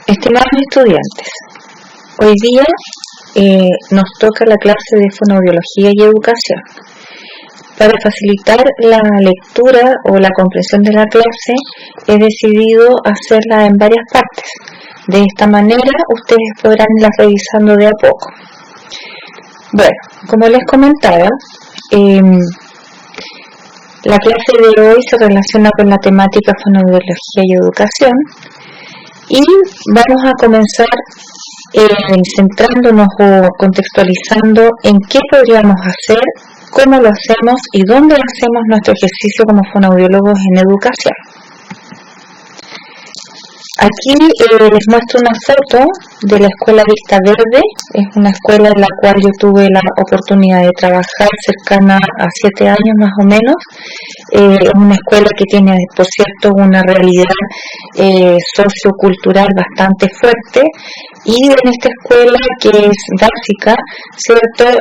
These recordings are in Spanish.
Estimados estudiantes, hoy día nos toca la clase de fonoaudiología y educación. Para facilitar la lectura o la comprensión de la clase, he decidido hacerla en varias partes. De esta manera, ustedes podrán irla revisando de a poco. Bueno, como les comentaba, la clase de hoy se relaciona con la temática fonoaudiología y educación. Y vamos a comenzar centrándonos o contextualizando en qué podríamos hacer, cómo lo hacemos y dónde hacemos nuestro ejercicio como fonoaudiólogos en educación. Aquí les muestro una foto de la escuela Vista Verde. Es una escuela en la cual yo tuve la oportunidad de trabajar cercana a 7 años más o menos. Es una escuela que tiene, por cierto, una realidad sociocultural bastante fuerte. Y en esta escuela, que es básica, ¿cierto?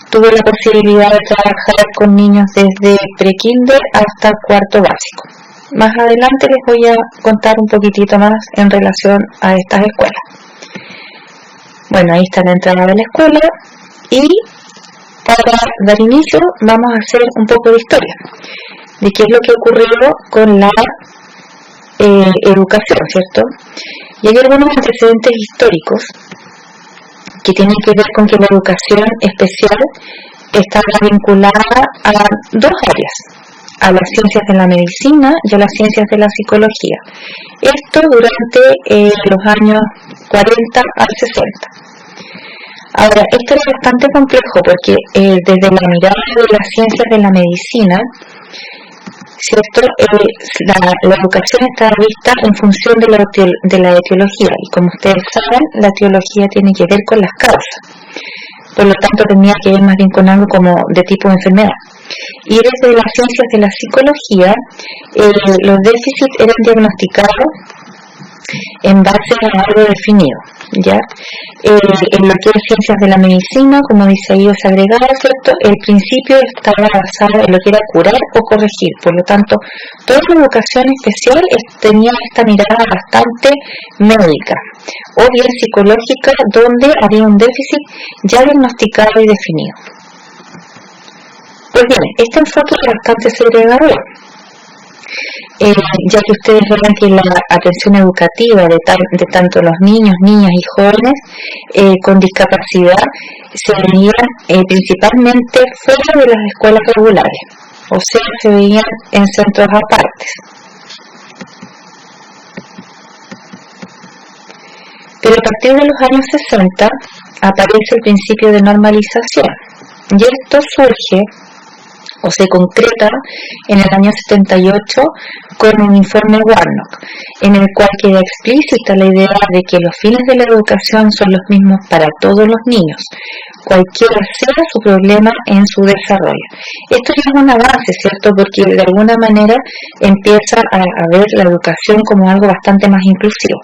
Tuve la posibilidad de trabajar con niños desde pre-kinder hasta cuarto básico. Más adelante les voy a contar un poquitito más en relación a estas escuelas. Bueno, ahí está la entrada de la escuela y para dar inicio vamos a hacer un poco de historia de qué es lo que ocurrió con la educación, ¿cierto? Y hay algunos antecedentes históricos que tienen que ver con que la educación especial estaba vinculada a dos áreas: a las ciencias de la medicina y a las ciencias de la psicología. Esto durante los años 40 al 60. Ahora, esto es bastante complejo porque desde la mirada de las ciencias de la medicina, ¿cierto? La educación está vista en función de la etiología, y como ustedes saben, la etiología tiene que ver con las causas. Por lo tanto, tenía que ver más bien con algo como de tipo de enfermedad. Y desde las ciencias de la psicología, los déficits eran diagnosticados en base a algo definido, ¿ya? En lo que es ciencias de la medicina, como dice ahí, es agregada, ¿cierto? El principio estaba basado en lo que era curar o corregir. Por lo tanto, toda la educación especial tenía esta mirada bastante médica o bien psicológica, donde había un déficit ya diagnosticado y definido. Pues bien, este enfoque es bastante segregador, ya que ustedes verán que la atención educativa de tanto los niños, niñas y jóvenes con discapacidad se veían principalmente fuera de las escuelas regulares, o sea, se veían en centros apartes. Pero a partir de los años 60 aparece el principio de normalización, y esto surge o se concreta en el año 78 con un informe Warnock, en el cual queda explícita la idea de que los fines de la educación son los mismos para todos los niños, cualquiera sea su problema en su desarrollo. Esto ya es un avance, ¿cierto? Porque de alguna manera empieza a ver la educación como algo bastante más inclusivo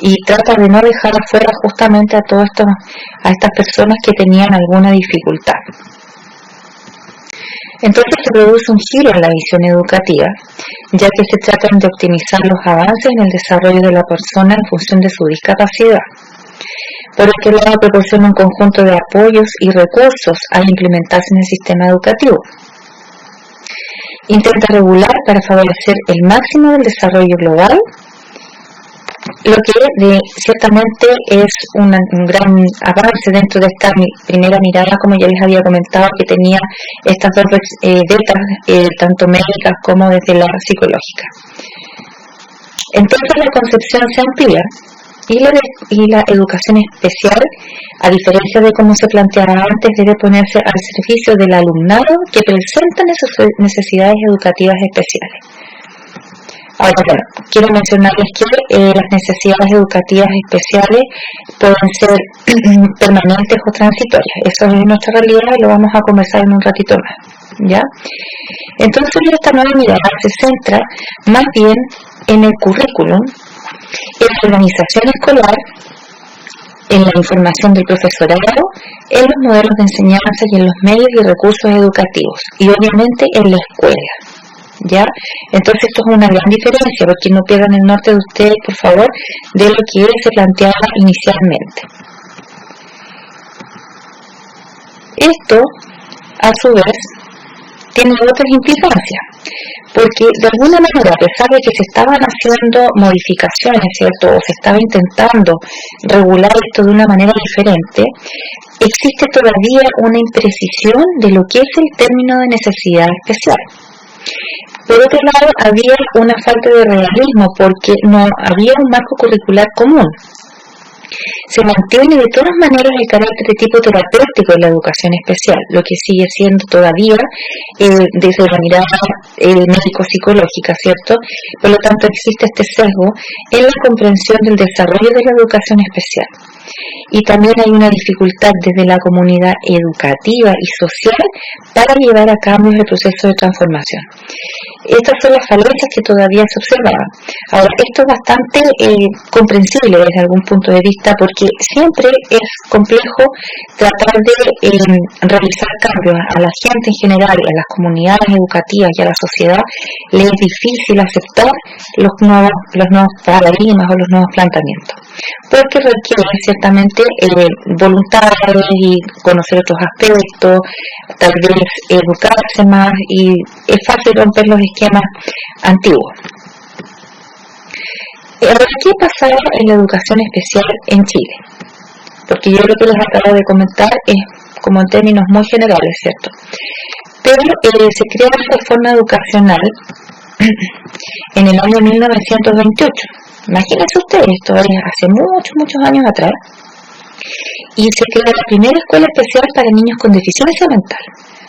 y trata de no dejar afuera justamente a estas personas que tenían alguna dificultad. Entonces se produce un giro en la visión educativa, ya que se tratan de optimizar los avances en el desarrollo de la persona en función de su discapacidad. Por otro lado, proporciona un conjunto de apoyos y recursos a implementarse en el sistema educativo. Intenta regular para favorecer el máximo del desarrollo global, lo que ciertamente es un gran avance dentro de esta primera mirada, como ya les había comentado, que tenía estas dos vetas, tanto médicas como desde la psicológica. Entonces la concepción se amplía y la educación especial, a diferencia de cómo se planteaba antes, debe ponerse al servicio del alumnado que presenta necesidades educativas especiales. Ahora, bueno, quiero mencionarles que las necesidades educativas especiales pueden ser permanentes o transitorias. Eso es nuestra realidad y lo vamos a conversar en un ratito más, ¿ya? Entonces, esta nueva mirada se centra más bien en el currículum, en la organización escolar, en la información del profesorado, en los modelos de enseñanza y en los medios y recursos educativos, y obviamente en la escuela. ¿ya? Entonces esto es una gran diferencia, porque no pierdan el norte de ustedes, por favor, de lo que se planteaba inicialmente. Esto, a su vez, tiene otras implicancias, porque de alguna manera, a pesar de que se estaban haciendo modificaciones, ¿cierto?, o se estaba intentando regular esto de una manera diferente, existe todavía una imprecisión de lo que es el término de necesidad especial. Por otro lado, había una falta de realismo porque no había un marco curricular común. Se mantiene de todas maneras el carácter de tipo terapéutico de la educación especial, lo que sigue siendo todavía desde la mirada médico-psicológica, ¿cierto? Por lo tanto, existe este sesgo en la comprensión del desarrollo de la educación especial. Y también hay una dificultad desde la comunidad educativa y social para llevar a cabo el proceso de transformación. Estas son las falencias que todavía se observaban. Ahora, esto es bastante comprensible desde algún punto de vista, porque siempre es complejo tratar de realizar cambios a la gente en general, a las comunidades educativas y a la sociedad. Le es difícil aceptar los nuevos paradigmas o los nuevos planteamientos, porque requiere ciertamente voluntades y conocer otros aspectos, tal vez educarse más, y es fácil romper los esquemas antiguos. Ahora, ¿qué pasaba en la educación especial en Chile? Porque yo lo que les acabo de comentar es como en términos muy generales, ¿cierto? Pero se crea la reforma educacional en el año 1928. Imagínense ustedes, esto es hace muchos años atrás. Y se crea la primera escuela especial para niños con deficiencia mental.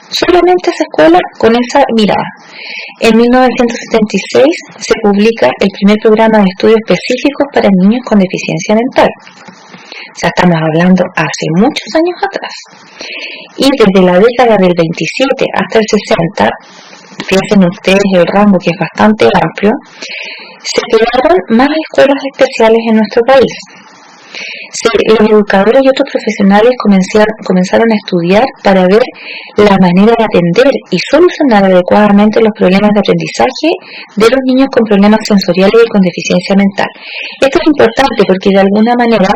Solamente esa escuela con esa mirada. En 1976 se publica el primer programa de estudios específicos para niños con deficiencia mental. O sea, estamos hablando hace muchos años atrás. Y desde la década del 27 hasta el 60, piensen ustedes el rango que es bastante amplio, se crearon más escuelas especiales en nuestro país. Los educadores y otros profesionales comenzaron a estudiar para ver la manera de atender y solucionar adecuadamente los problemas de aprendizaje de los niños con problemas sensoriales y con deficiencia mental. Esto es importante porque de alguna manera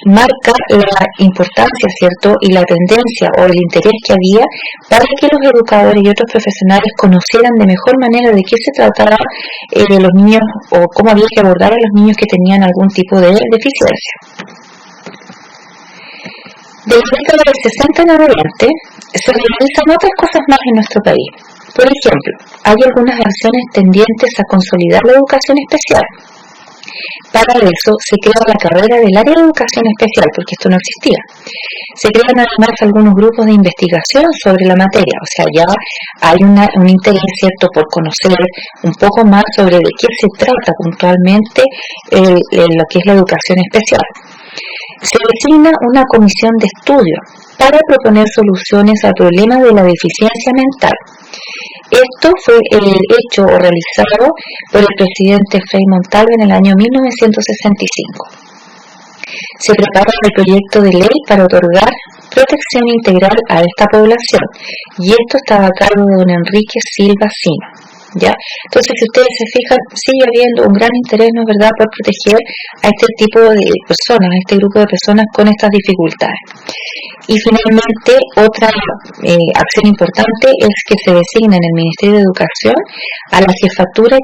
marca la importancia, ¿cierto?, y la tendencia o el interés que había para que los educadores y otros profesionales conocieran de mejor manera de qué se trataba de los niños o cómo había que abordar a los niños que tenían algún tipo de deficiencia. De la década del 60 en adelante, se realizan otras cosas más en nuestro país. Por ejemplo, hay algunas acciones tendientes a consolidar la educación especial. Para eso se crea la carrera del área de educación especial, porque esto no existía. Se crean además algunos grupos de investigación sobre la materia, o sea, ya hay un interés, ¿cierto?, por conocer un poco más sobre de qué se trata puntualmente lo que es la educación especial. Se designa una comisión de estudio para proponer soluciones al problema de la deficiencia mental. Esto fue hecho o realizado por el presidente Frei Montalva en el año 1965. Se prepara el proyecto de ley para otorgar protección integral a esta población, y esto estaba a cargo de don Enrique Silva Sino. ¿Ya? Entonces, si ustedes se fijan, sigue habiendo un gran interés, ¿no es verdad?, por proteger a este tipo de personas, a este grupo de personas con estas dificultades. Y finalmente, otra acción importante es que se designa en el Ministerio de Educación a la jefatura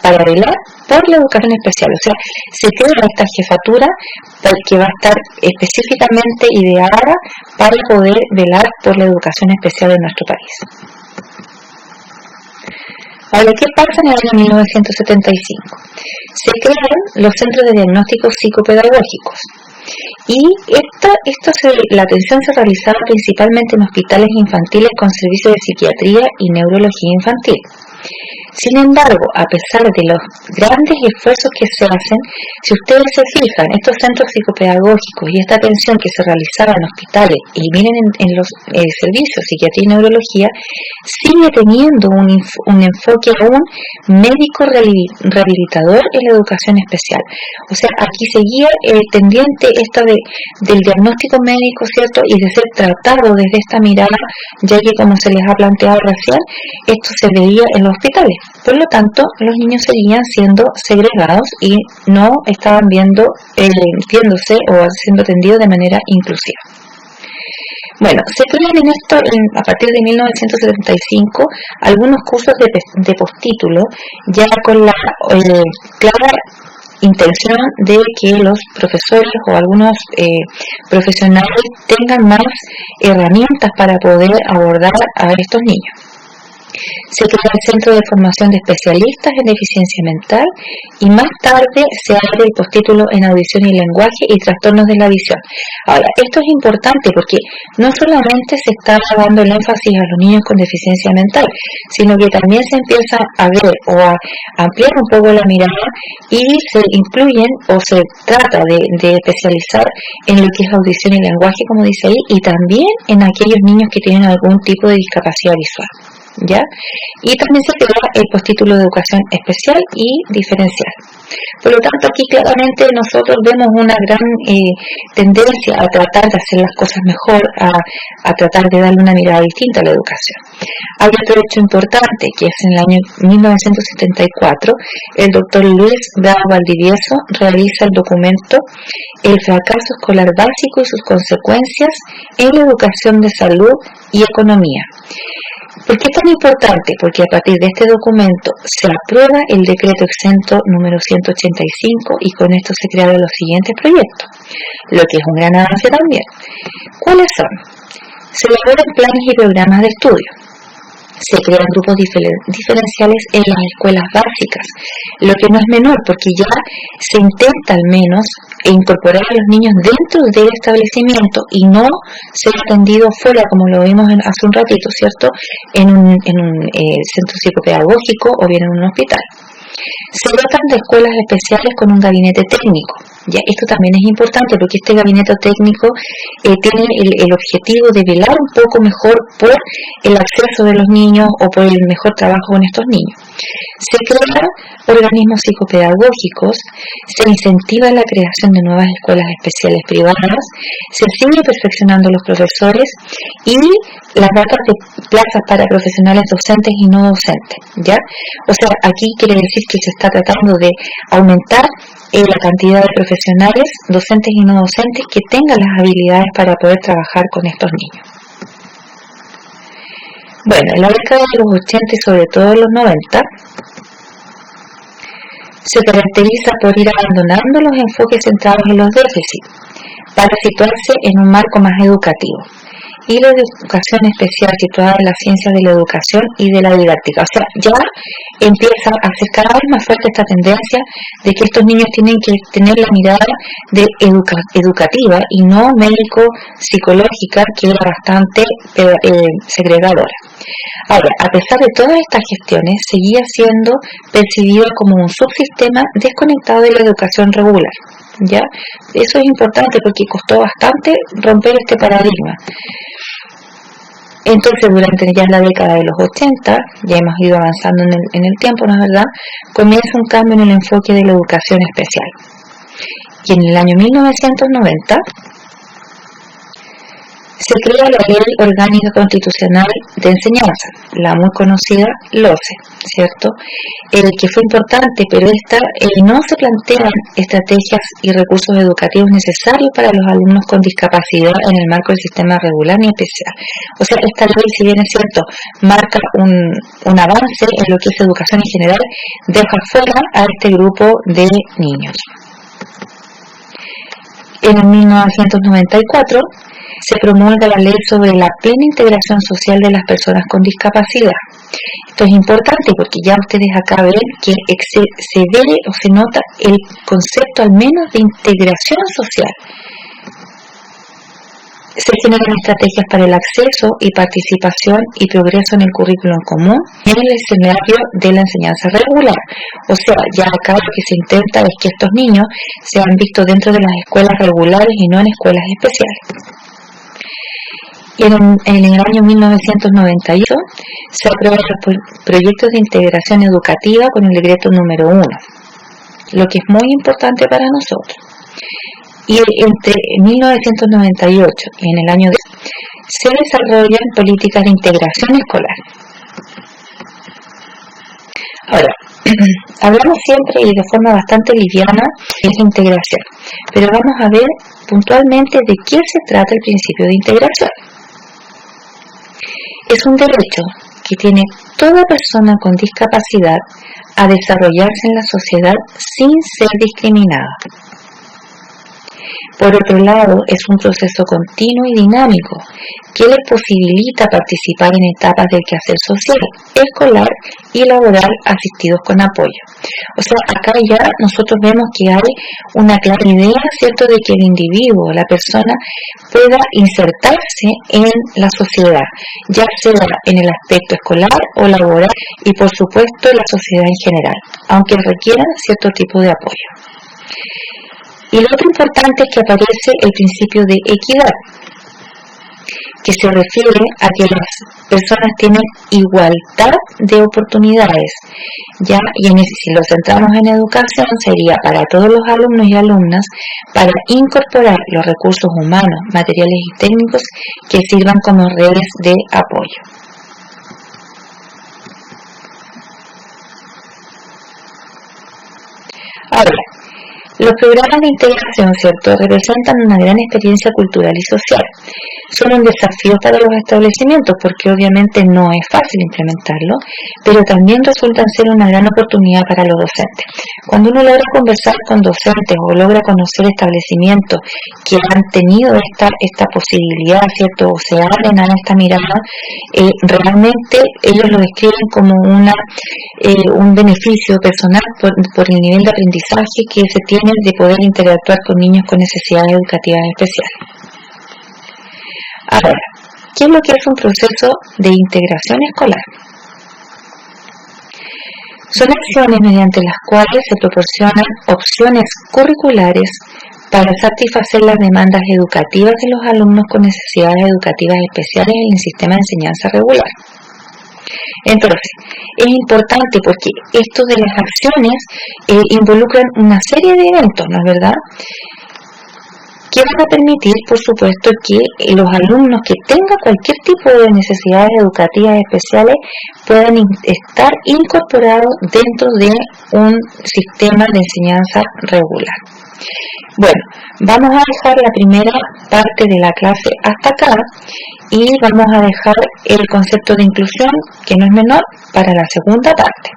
para velar por la educación especial. O sea, se crea esta jefatura que va a estar específicamente ideada para poder velar por la educación especial de nuestro país. Ahora, ¿qué pasa en el año 1975? Se crean los centros de diagnóstico psicopedagógicos, y la atención se realizaba principalmente en hospitales infantiles con servicios de psiquiatría y neurología infantil. Sin embargo, a pesar de los grandes esfuerzos que se hacen, si ustedes se fijan, estos centros psicopedagógicos y esta atención que se realizaba en hospitales, y miren en los servicios de psiquiatría y neurología, sigue teniendo un enfoque aún médico rehabilitador en la educación especial. O sea, aquí seguía tendiente esto del diagnóstico médico, ¿cierto?, y de ser tratado desde esta mirada, ya que, como se les ha planteado recién, esto se veía en los hospitales. Por lo tanto, los niños seguían siendo segregados y no estaban viéndose o siendo atendidos de manera inclusiva. Bueno, se crean en esto, a partir de 1975, algunos cursos de postítulo, ya con la clara intención de que los profesores o algunos profesionales tengan más herramientas para poder abordar a estos niños. Se crea el Centro de Formación de Especialistas en Deficiencia Mental y más tarde se abre el postítulo en Audición y Lenguaje y Trastornos de la Visión. Ahora, esto es importante porque no solamente se está dando el énfasis a los niños con deficiencia mental, sino que también se empieza a ver o a ampliar un poco la mirada y se incluyen o se trata de especializar en lo que es audición y lenguaje, como dice ahí, y también en aquellos niños que tienen algún tipo de discapacidad visual. ¿Ya? Y también se crea el postítulo de educación especial y diferencial. Por lo tanto, aquí claramente nosotros vemos una gran tendencia a tratar de hacer las cosas mejor, a tratar de darle una mirada distinta a la educación. Hay otro hecho importante, que es en el año 1974, el doctor Luis Bravo Valdivieso realiza el documento El fracaso escolar básico y sus consecuencias en la educación de salud y economía. ¿Por qué es tan importante? Porque a partir de este documento se aprueba el decreto exento número 185 y con esto se crearon los siguientes proyectos, lo que es un gran avance también. ¿Cuáles son? Se elaboran planes y programas de estudio. Se crean grupos diferenciales en las escuelas básicas, lo que no es menor porque ya se intenta al menos incorporar a los niños dentro del establecimiento y no ser atendidos fuera, como lo vimos hace un ratito, ¿cierto? En un centro psicopedagógico o bien en un hospital. Se tratan de escuelas especiales con un gabinete técnico. Ya, esto también es importante porque este gabinete técnico tiene el objetivo de velar un poco mejor por el acceso de los niños o por el mejor trabajo con estos niños. Se crean organismos psicopedagógicos, se incentiva la creación de nuevas escuelas especiales privadas, se sigue perfeccionando los profesores y las datas de plazas para profesionales docentes y no docentes, ¿ya? O sea, aquí quiere decir que se está tratando de aumentar la cantidad de profesionales, docentes y no docentes, que tengan las habilidades para poder trabajar con estos niños. Bueno, en la década de los 80 y sobre todo en los 90, se caracteriza por ir abandonando los enfoques centrados en los déficits para situarse en un marco más educativo y la educación especial situada en las ciencias de la educación y de la didáctica. O sea, ya empieza a ser cada vez más fuerte esta tendencia de que estos niños tienen que tener la mirada educativa y no médico-psicológica, que era bastante segregadora. Ahora, a pesar de todas estas gestiones, seguía siendo percibido como un subsistema desconectado de la educación regular. ¿Ya? Eso es importante porque costó bastante romper este paradigma. Entonces, durante ya la década de los 80, ya hemos ido avanzando en el tiempo, ¿no es verdad?, comienza un cambio en el enfoque de la educación especial. Y en el año 1990 se crea la Ley Orgánica Constitucional de Enseñanza, la muy conocida LOCE, ¿cierto? Que fue importante, pero esta no se plantean estrategias y recursos educativos necesarios para los alumnos con discapacidad en el marco del sistema regular ni especial. O sea, esta ley, si bien es cierto, marca un avance en lo que es educación en general, deja fuera a este grupo de niños. En el 1994 se promulga la ley sobre la plena integración social de las personas con discapacidad. Esto es importante porque ya ustedes acá ven que se ve o se nota el concepto al menos de integración social. Se generan estrategias para el acceso y participación y progreso en el currículum común en el escenario de la enseñanza regular. O sea, ya acá lo que se intenta es que estos niños sean vistos dentro de las escuelas regulares y no en escuelas especiales. En el año 1998 se aprueban los proyectos de integración educativa con el decreto número 1, lo que es muy importante para nosotros. Y entre 1998 y en el año 10 se desarrollan políticas de integración escolar. Ahora, hablamos siempre y de forma bastante liviana de la integración, pero vamos a ver puntualmente de qué se trata el principio de integración. Es un derecho que tiene toda persona con discapacidad a desarrollarse en la sociedad sin ser discriminada. Por otro lado, es un proceso continuo y dinámico que les posibilita participar en etapas del quehacer social, escolar y laboral asistidos con apoyo. O sea, acá ya nosotros vemos que hay una clara idea, ¿cierto?, de que el individuo, la persona, pueda insertarse en la sociedad, ya sea en el aspecto escolar o laboral y por supuesto en la sociedad en general, aunque requieran cierto tipo de apoyo. Y lo otro importante es que aparece el principio de equidad, que se refiere a que las personas tienen igualdad de oportunidades, ¿ya? Y si lo centramos en educación, sería para todos los alumnos y alumnas para incorporar los recursos humanos, materiales y técnicos que sirvan como redes de apoyo. Ahora, los programas de integración, ¿cierto?, representan una gran experiencia cultural y social. Son un desafío para los establecimientos porque obviamente no es fácil implementarlo, pero también resultan ser una gran oportunidad para los docentes. Cuando uno logra conversar con docentes o logra conocer establecimientos que han tenido esta posibilidad, ¿cierto?, o se abren a esta mirada, realmente ellos lo describen como un beneficio personal por el nivel de aprendizaje que se tiene de poder interactuar con niños con necesidades educativas especiales. Ahora, ¿qué es lo que es un proceso de integración escolar? Son acciones mediante las cuales se proporcionan opciones curriculares para satisfacer las demandas educativas de los alumnos con necesidades educativas especiales en el sistema de enseñanza regular. Entonces, es importante porque esto de las acciones involucran una serie de eventos, ¿no es verdad?, que van a permitir, por supuesto, que los alumnos que tengan cualquier tipo de necesidades educativas especiales puedan estar incorporados dentro de un sistema de enseñanza regular. Bueno, vamos a dejar la primera parte de la clase hasta acá y vamos a dejar el concepto de inclusión, que no es menor, para la segunda parte.